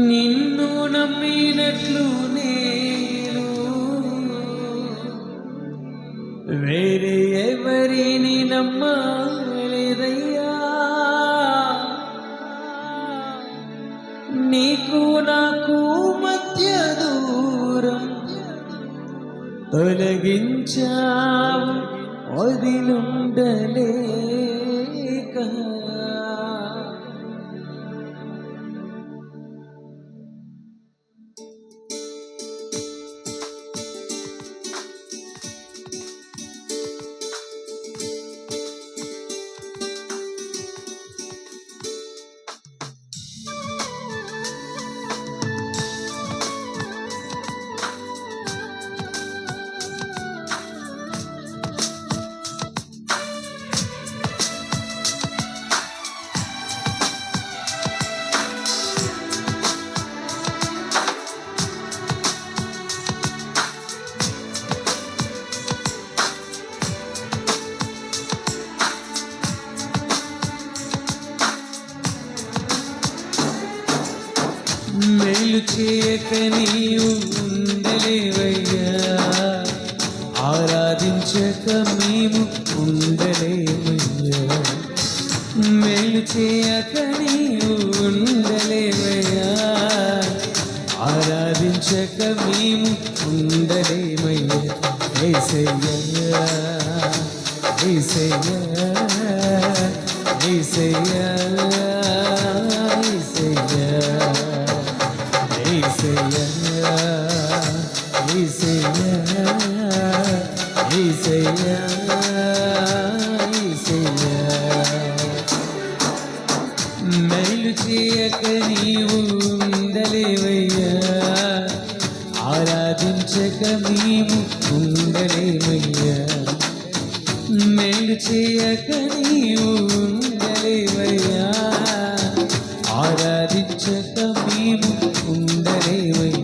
నిన్ను నమ్మినట్లు నేను వేరే ఎవరిని నమ్మలేదయ్యా. నీకు నాకు మధ్య దూరం తొలగించావు వదిలుండలేక. మేలు చేయక నీవు ఉండలేవయ్యా, ఆరాధించక మేము ఉండలేవయ్యా. మేలు చేయక నీవు ఉండలేవయ్యా, ఆరాధించక మేము ఉండలేవయ్యా. యేసయ్యా యేసయ్యా యేసయ్యా మేలు చేయక నీవు ఉండలేవయ్యా, ఆరాధించక మేము ఉండలేవయ్యా. మేలు చేయక నీవు ఉండలేవయ్యా, ఆరాధించక మేము ఉండలేవయ్యా.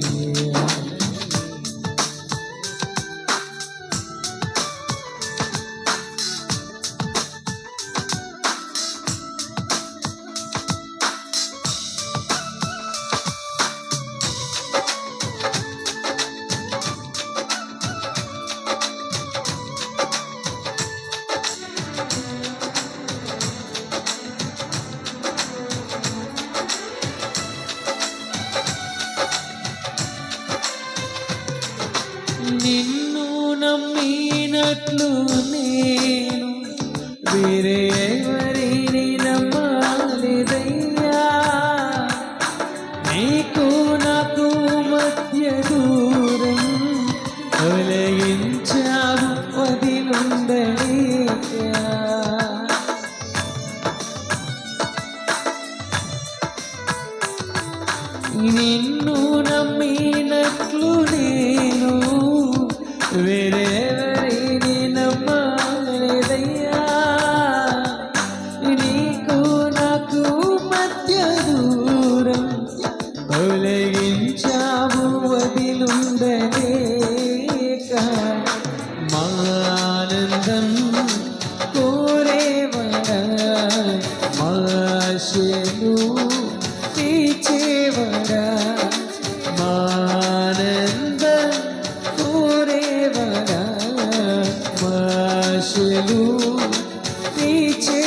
నిన్ను నమ్మినట్లు నేను వేరే ఎవరిని నమ్మలేదయ్యా. నీకు నాకు మధ్య దూరం తొలగించావు వదిలుండలేక. నిన్ను నమ్మినట్లు నేను వేరెవరిని నమ్మలేదయ్యా. నీకు నాకు మధ్య దూరం తొలగించావు వదిలుండలేక. మా ఆనందం కోరేవడా, మా ఆశలు తీర్చేవడా, మా ఆనందం కోరేవడా, మా ఆశలు తీర్చే